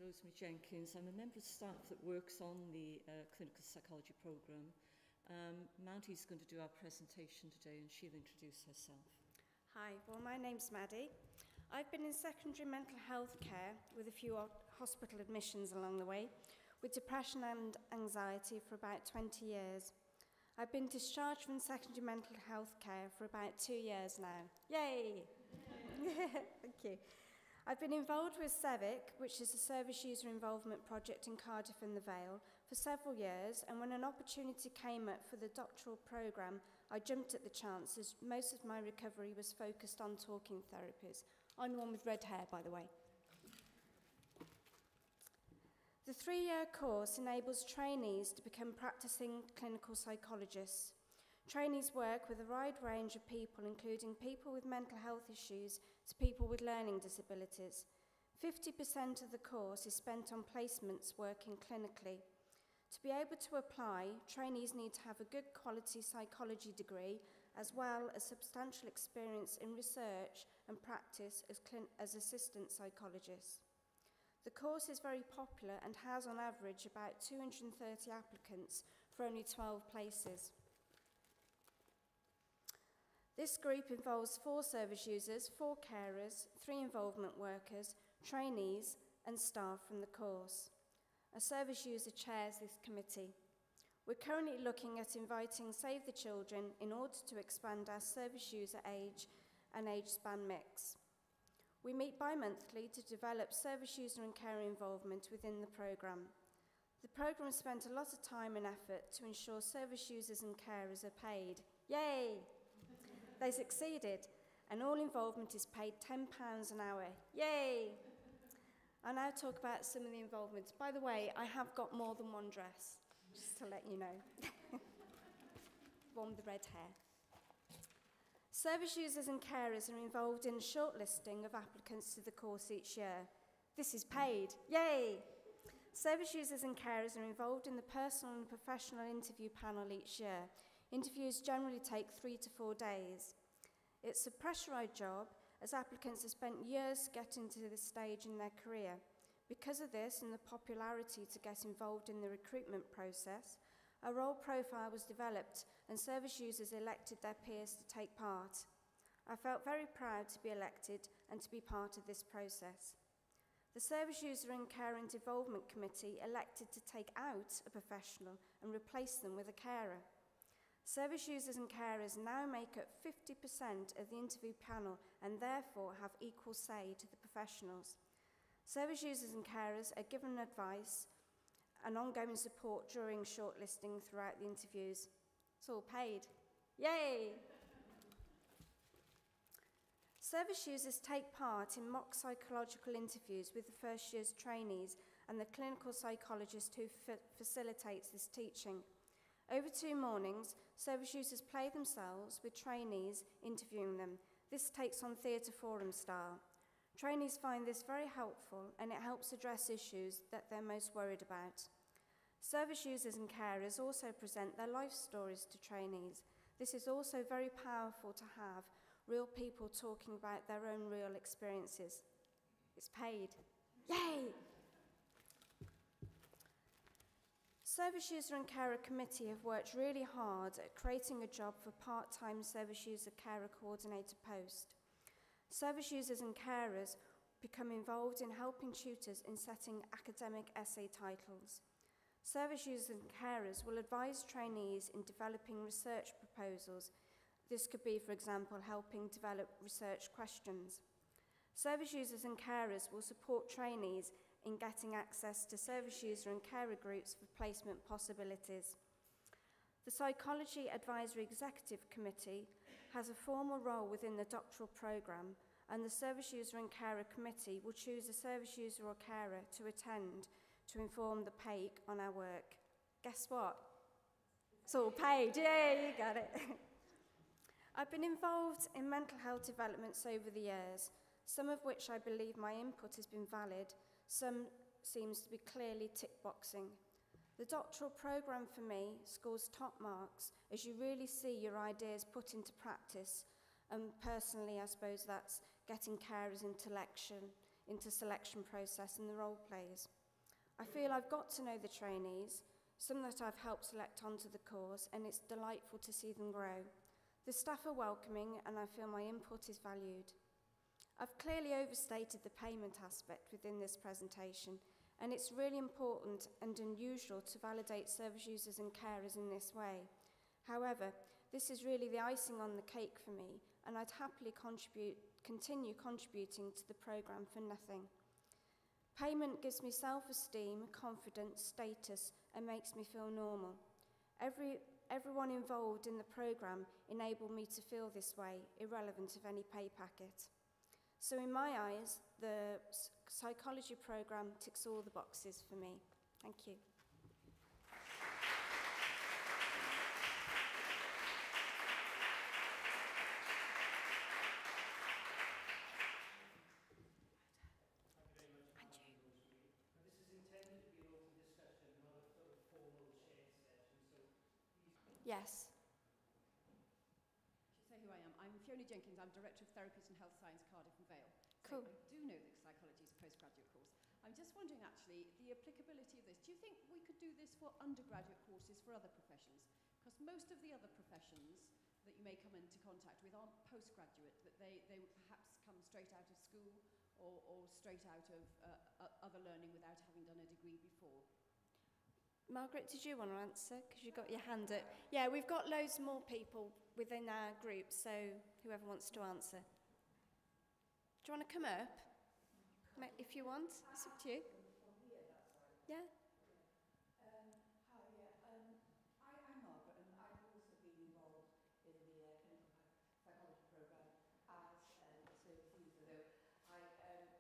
Rosemary Jenkins. I'm a member of staff that works on the clinical psychology programme. Maddy's going to do our presentation today and she'll introduce herself. Hi, well my name's Maddy. I've been in secondary mental health care with a few hospital admissions along the way, with depression and anxiety for about 20 years. I've been discharged from secondary mental health care for about 2 years now. Yay! Thank you. I've been involved with CEVIC, which is a service user involvement project in Cardiff and the Vale, for several years, and when an opportunity came up for the doctoral programme, I jumped at the chance as most of my recovery was focused on talking therapies. I'm the one with red hair, by the way. The 3-year course enables trainees to become practicing clinical psychologists. Trainees work with a wide range of people, including people with mental health issues to people with learning disabilities. 50% of the course is spent on placements working clinically. To be able to apply, trainees need to have a good quality psychology degree as well as substantial experience in research and practice as assistant psychologists. The course is very popular and has on average about 230 applicants for only 12 places. This group involves 4 service users, 4 carers, 3 involvement workers, trainees and staff from the course. A service user chairs this committee. We're currently looking at inviting Save the Children in order to expand our service user age and age span mix. We meet bi-monthly to develop service user and carer involvement within the programme. The programme spent a lot of time and effort to ensure service users and carers are paid. Yay! They succeeded, and all involvement is paid £10 an hour. Yay! I'll now talk about some of the involvements. By the way, I have got more than one dress, just to let you know. One with the red hair. Service users and carers are involved in shortlisting of applicants to the course each year. This is paid. Yay! Service users and carers are involved in the personal and professional interview panel each year. Interviews generally take 3 to 4 days. It's a pressurised job, as applicants have spent years getting to this stage in their career. Because of this and the popularity to get involved in the recruitment process, a role profile was developed and service users elected their peers to take part. I felt very proud to be elected and to be part of this process. The Service User and Carer Involvement Committee elected to take out a professional and replace them with a carer. Service users and carers now make up 50% of the interview panel and therefore have equal say to the professionals. Service users and carers are given advice and ongoing support during shortlisting throughout the interviews. It's all paid. Yay! Service users take part in mock psychological interviews with the first year's trainees and the clinical psychologist who facilitates this teaching. Over 2 mornings, service users play themselves with trainees interviewing them. This takes on theatre forum style. Trainees find this very helpful and it helps address issues that they're most worried about. Service users and carers also present their life stories to trainees. This is also very powerful to have real people talking about their own real experiences. It's paid. Yay! Service User and Carer Committee have worked really hard at creating a job for part-time Service User Carer Coordinator post. Service users and carers become involved in helping tutors in setting academic essay titles. Service users and carers will advise trainees in developing research proposals. This could be, for example, helping develop research questions. Service users and carers will support trainees in getting access to service user and carer groups for placement possibilities. The Psychology Advisory Executive Committee has a formal role within the doctoral programme, and the Service User and Carer Committee will choose a service user or carer to attend to inform the PAIC on our work. Guess what? It's all paid. Yeah, you got it. I've been involved in mental health developments over the years, some of which I believe my input has been valid. Some seems to be clearly tick boxing. The doctoral programme for me scores top marks as you really see your ideas put into practice, and personally I suppose that's getting carers into into selection process and the role plays. I feel I've got to know the trainees, some that I've helped select onto the course, and it's delightful to see them grow. The staff are welcoming and I feel my input is valued. I've clearly overstated the payment aspect within this presentation, and it's really important and unusual to validate service users and carers in this way. However, this is really the icing on the cake for me, and I'd happily continue contributing to the programme for nothing. Payment gives me self-esteem, confidence, status, and makes me feel normal. Everyone involved in the programme enabled me to feel this way, irrelevant of any pay packet. So in my eyes, the psychology programme ticks all the boxes for me. Thank you. Yes. Say who I am. I'm Fiona Jenkins. I'm Director of Therapies and Health Science, Cardiff and Vale. Cool. So I do know that psychology is a postgraduate course. I'm just wondering, actually, the applicability of this. Do you think we could do this for undergraduate courses for other professions? Because most of the other professions that you may come into contact with aren't postgraduate, that they would perhaps come straight out of school or straight out of other learning without having done a degree before. Margaret, did you want to answer? Because you got your hand up. Yeah, we've got loads more people within our group, so whoever wants to answer. Do you want to come up? If you want, it's up to you. Yeah. I'm Margaret, and I've also been involved in the clinical psychology programme as a service user. Though let's add,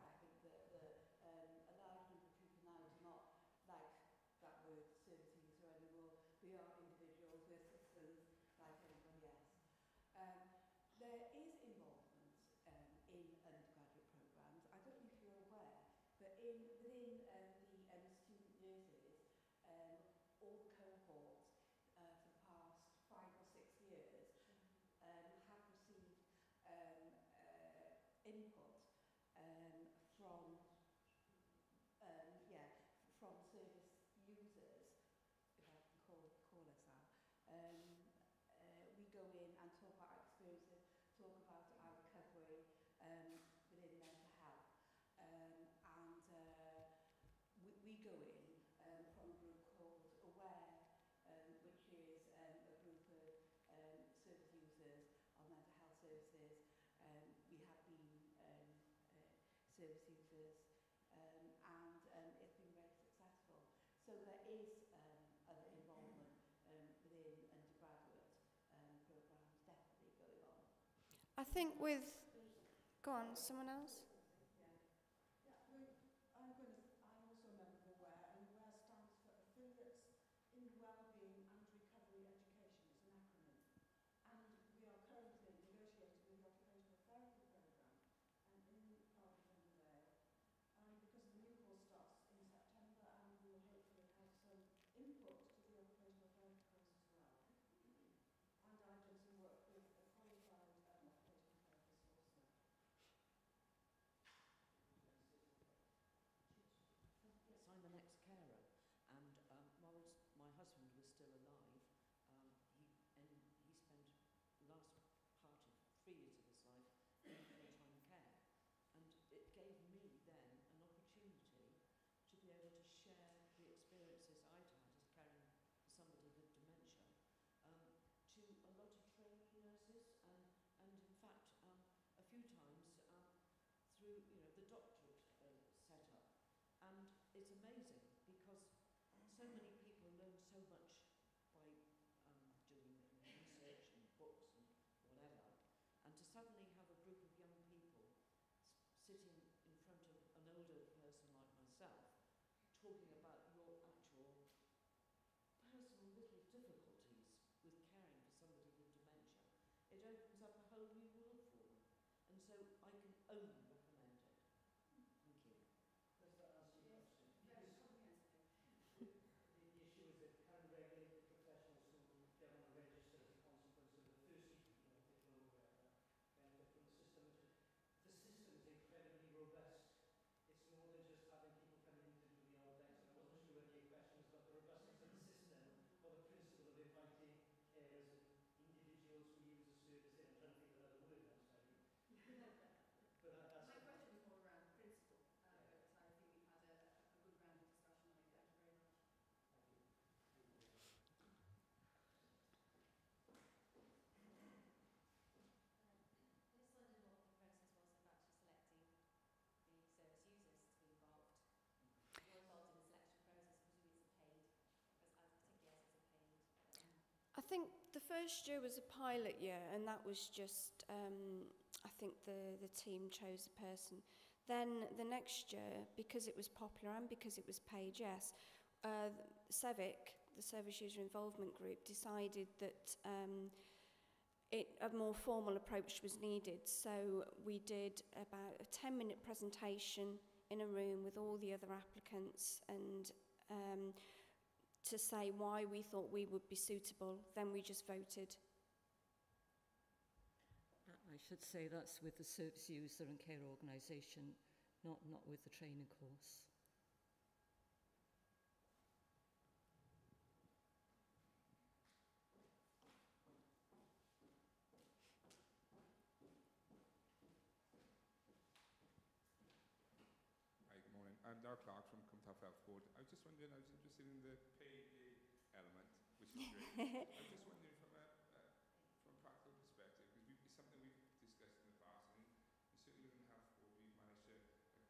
I think that a large number of people now do not like that word service user anymore. We are individuals, we're citizens like everybody else. There is involvement in undergraduate programmes. I don't know if you're aware, but within the student nurses, all the cohorts for the past 5 or 6 years have received input from service users, if I can call us that. We go in and talk about our experiences, talk about our recovery within mental health, we go in from a group called Aware, which is a group of service users of mental health services. We have been service users, and it's been very successful. So there is other involvement within undergraduate programmes definitely going on. I think with... Go on, someone else? I'm also a member of Aware, and Aware stands for Affiliates in Wellbeing and Recovery Education. It's an acronym. And we are currently negotiating the occupational therapy programme in Cardiff and Vale, because the new course starts in September, and we will hopefully have some input to the occupational therapy course as well. And I've done some work with a qualified occupational therapist also. Yes, I'm an ex-carer, and whilst my husband was still alive, he spent the last part of 3 years of his life in full-time care, and it gave me then an opportunity to be able to share the experiences I'd had as caring for somebody with dementia to a lot of trainee nurses, and in fact a few times through the doctorate setup. And it's amazing because so many people learn so much by doing research and books and whatever, and to suddenly have a group of young people sitting in front of an older person like myself talking about your actual personal little difficulties with caring for somebody with dementia, it opens up a whole new world for them, and so I can only recommend it. Thank you. Does that answer your question? Very comprehensive. The issue is that can regulated professionals who get on a register as a consequence of the first people benefit from the system. The system is incredibly robust. think the first year was a pilot year, and that was just, I think the team chose a person. Then the next year, because it was popular and because it was paid, yes, SEVIC, the Service User Involvement Group, decided that a more formal approach was needed. So we did about a 10-minute presentation in a room with all the other applicants, and to say why we thought we would be suitable. Then we just voted. I should say that's with the service user and care organisation, not with the training course. Hi, good morning. I'm Darrell Clark from Cumtoff Health Board. I was just wondering, I was interested in the pay element, which is great. I was just wondering from a practical perspective, because it's something we've discussed in the past, and certainly within Health Board we've managed to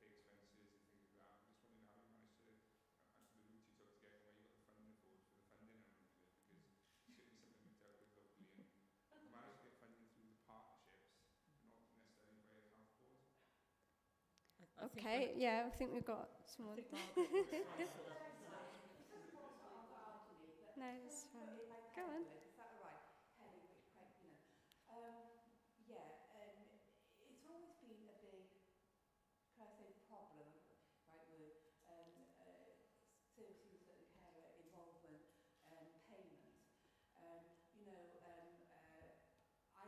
pay expenses and things like that. I'm just wondering how you managed to, the route you took to get where you got the funding for the funding element of it, because it's certainly something we've dealt with locally, and we managed to get funding through the partnerships, not necessarily via the Health Board. Okay, yeah, I think we've got someone. No, it's fine. Go on. Is that all right? Penny, which quite, it's always been a big, can I say, problem, right, with service user and carer involvement payment. I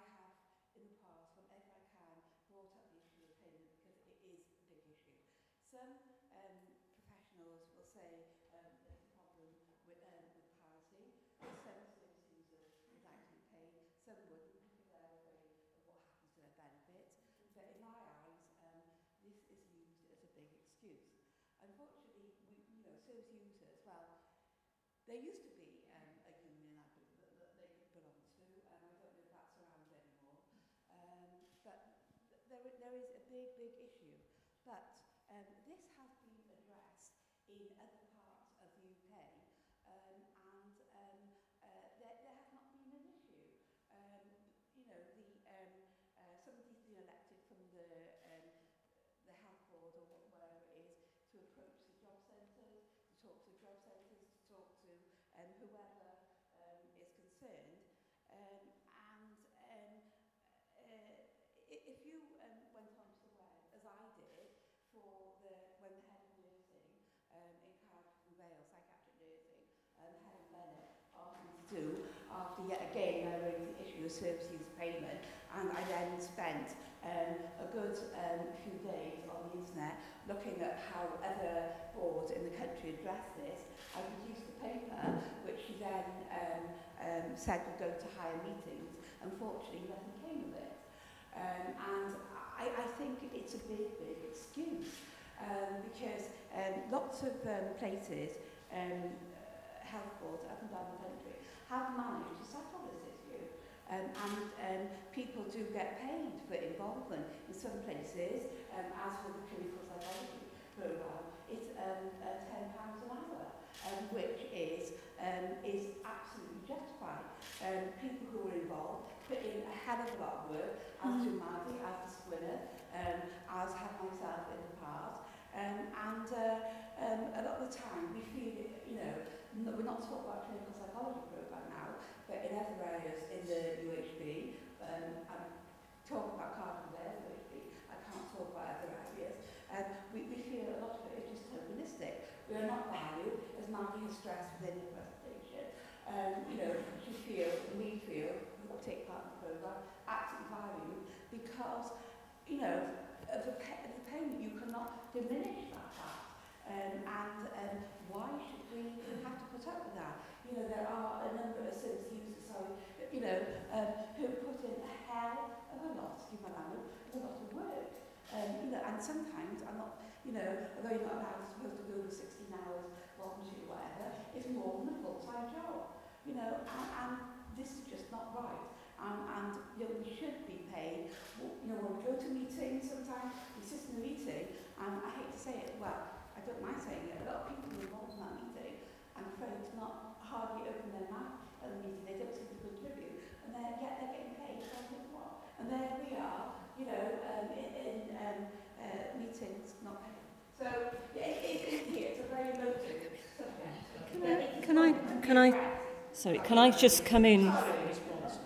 have, in the past, whenever I can, brought up the issue of payment because it is a big issue. Some professionals will say there's a problem with parity. Some service users would like to be paid, some wouldn't because they're afraid of what happens to their benefits. But in my eyes, this is used as a big excuse. Unfortunately, service users, well, there used to be a union that they belong to, and I don't know if that's around anymore. But there is a big issue. But this has been addressed in other parts of the UK, and there has not been an issue. Somebody's been elected from the health board or whatever it is to approach the job centres, to talk to the job centres, to talk to whoever is concerned. If you went on to the web, as I did, when the head of nursing in Cardiff and Wales, psychiatric nursing, Helen Bennett, asked me to do, after yet again I raised the issue of service user payment, and I then spent a good few days on the internet looking at how other boards in the country address this. I produced a paper which she then said would go to higher meetings. Unfortunately, nothing came of it. And I think it's a big excuse because lots of places, health boards up and down the country, have managed to settle this issue. And people do get paid for involvement. In some places, as with the clinical psychology programme, it's £10 an hour, which is absolutely justified. People who are involved put in a hell of a lot of work, as do Maddy, as does Gwyneth, as have myself in the past. A lot of the time we feel, we're not talking about clinical psychology programme now, but in other areas in the UHB, I'm talking about Cardiff and Wales UHB, I can't talk about other areas, we feel a lot of it is just tokenistic. We are not valued, as Maddy has stressed within the presentation. We feel, who take part in the programme, absolutely valued because, of the payment, you cannot diminish that fact. Why should we have to put up with that? There are a number of service users, who put in a hell of a lot, excuse my language, a lot of work. And sometimes I'm not, although you're not allowed, supposed to go to 16 hours, voluntary or whatever, it's more than a full-time job. And this is just not right. And we should be paid. When we go to meetings sometimes, we sit in a meeting, and I hate to say it, well, I don't mind saying it, a lot of people involved in that meeting, I'm afraid, to not hardly open their mouth at the meeting. They don't seem to go yet they're getting paid. So I think, what? And there we are, you know, in meetings not paid. So yeah, it is here. It's a very loaded subject. Can I just come in?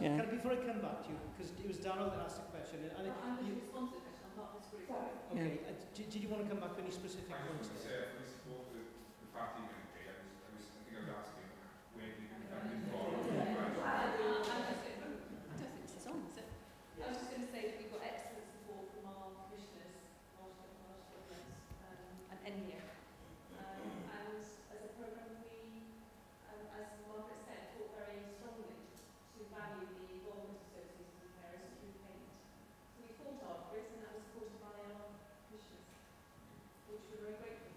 Yeah. Before I come back to you, because it was Darryl that asked the question, and I'm just responding to the question. I'm not disagreeing. Sorry. okay, did you want to come back with any specific points? I support the fact that you're going to pay. I think I was asking where do you think that is from? I was just going to say that we've got excellent support from our commissioners, and NHS. And as a programme, we, as Margaret said, thought very strongly to value the involvement of services and carers through payment. So we fought after it, and that was supported by our commissioners, which we're very grateful.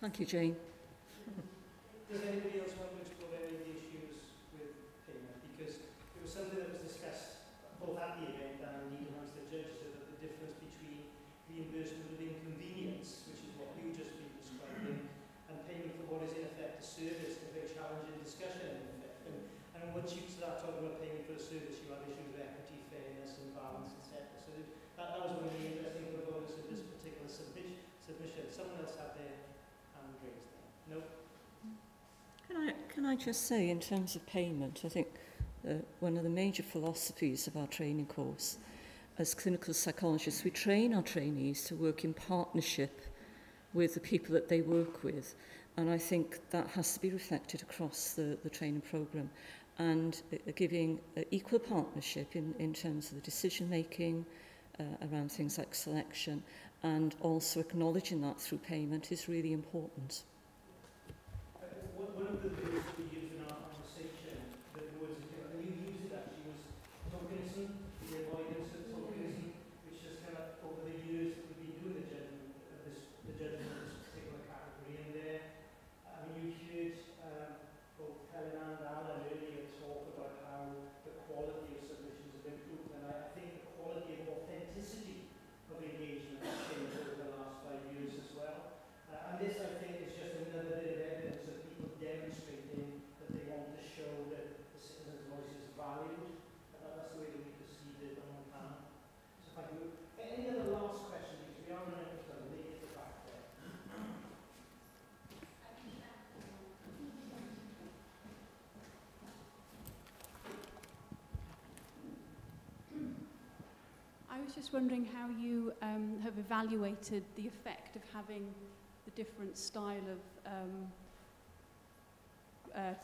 Thank you, Jane. Does anybody else want to explore any of the issues with payment? Because it was something that was discussed both at the event and indeed amongst the judges, so that the difference between reimbursement of inconvenience, which is what you just been describing, and payment for what is in effect a service, is a very challenging discussion in effect. And once you start talking about payment for a service, you have issues of equity, fairness and balance, etc. So that was one of the interesting components of this particular submission. Someone else had their hand raised there. No? Can I just say, in terms of payment, I think one of the major philosophies of our training course, as clinical psychologists, we train our trainees to work in partnership with the people that they work with. And I think that has to be reflected across the training programme, and giving equal partnership in terms of the decision making around things like selection, and also acknowledging that through payment is really important. One of the words we use in our conversation, that was, and you used it actually, was tokenism, the avoidance of tokenism, which has kind of, over the years that we've been doing the judgment of this particular category. And there, I mean, you heard both Helen and Alan earlier talk about how the quality of submissions have improved, and I think the quality of authenticity of engagement has changed over the last 5 years as well. And this, I think, is just another bit of evidence of people demonstrating that they want to show that the citizen's voice is valued. That's the way that we perceive it on the panel. So thank you. Any other last questions? Because we are running out of time. Leave it back there. I was just wondering how you have evaluated the effect of having the different style of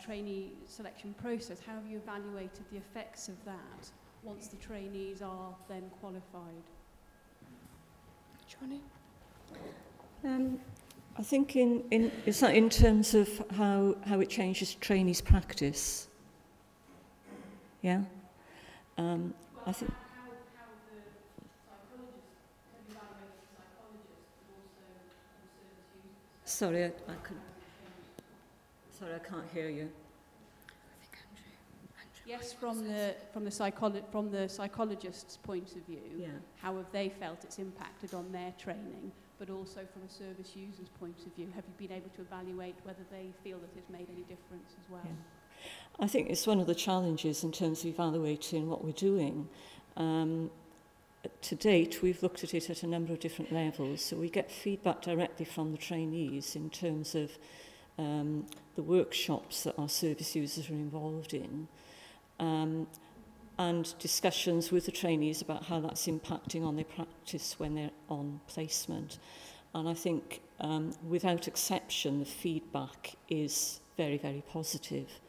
trainee selection process. How have you evaluated the effects of that once the trainees are then qualified? Johnny? I think is that in terms of how it changes trainees' practice? Yeah. I think. How the psychologists, have you evaluated the psychologists, but also the service users? Sorry, I can't hear you. Yes, from the psychologist's point of view, Yeah. how have they felt it's impacted on their training, but also from a service user's point of view? Have you been able to evaluate whether they feel that it's made any difference as well? Yeah. I think it's one of the challenges in terms of evaluating what we're doing. To date, we've looked at it at a number of different levels, so we get feedback directly from the trainees in terms of the workshops that our service users are involved in, and discussions with the trainees about how that's impacting on their practice when they're on placement. And I think, without exception, the feedback is very, very positive.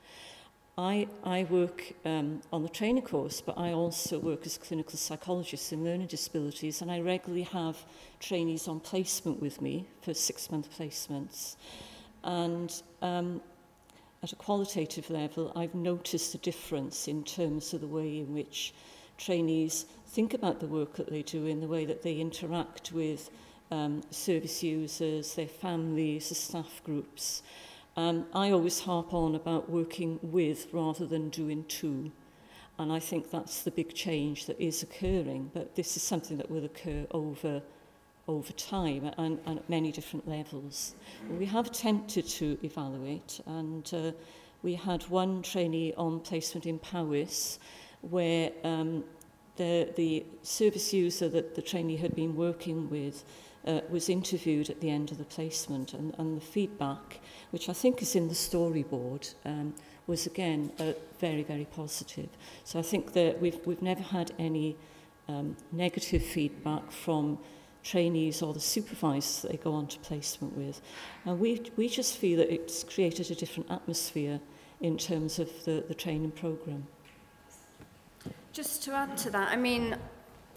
I work on the training course, but I also work as a clinical psychologist in learning disabilities, and I regularly have trainees on placement with me for 6-month placements. And at a qualitative level, I've noticed a difference in terms of the way in which trainees think about the work that they do, in the way that they interact with service users, their families, the staff groups. I always harp on about working with rather than doing to. And I think that's the big change that is occurring. But this is something that will occur over time and at many different levels. We have attempted to evaluate, and we had one trainee on placement in Powys, where the service user that the trainee had been working with was interviewed at the end of the placement, and the feedback, which I think is in the storyboard, was again very, very positive. So I think that we've never had any negative feedback from trainees or the supervisors that they go on to placement with. And we just feel that it's created a different atmosphere in terms of the training programme. Just to add to that, I mean,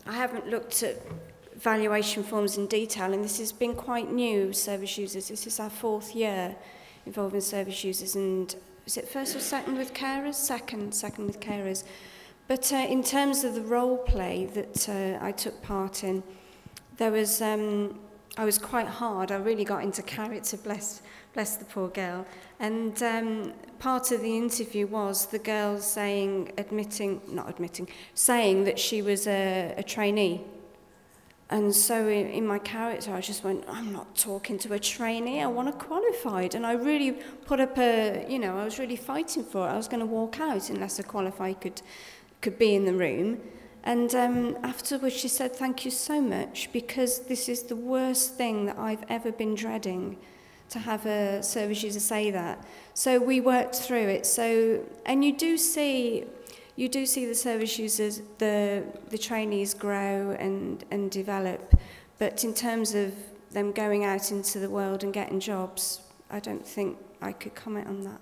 I haven't looked at valuation forms in detail, and this has been quite new, service users. This is our 4th year involving service users, and is it first or second with carers? Second with carers. But in terms of the role play that I took part in, there was, I was quite hard. I really got into character, bless the poor girl. And part of the interview was the girl saying that she was a trainee. And so in my character, I just went, I'm not talking to a trainee, I want a qualified. And I really put up I was really fighting for it. I was going to walk out unless a qualified could be in the room. And afterwards she said, thank you so much, because this is the worst thing that I've ever been dreading, to have a service user say that. So we worked through it. So, and you do see the service users, the trainees grow and develop, but in terms of them going out into the world and getting jobs, I don't think I could comment on that.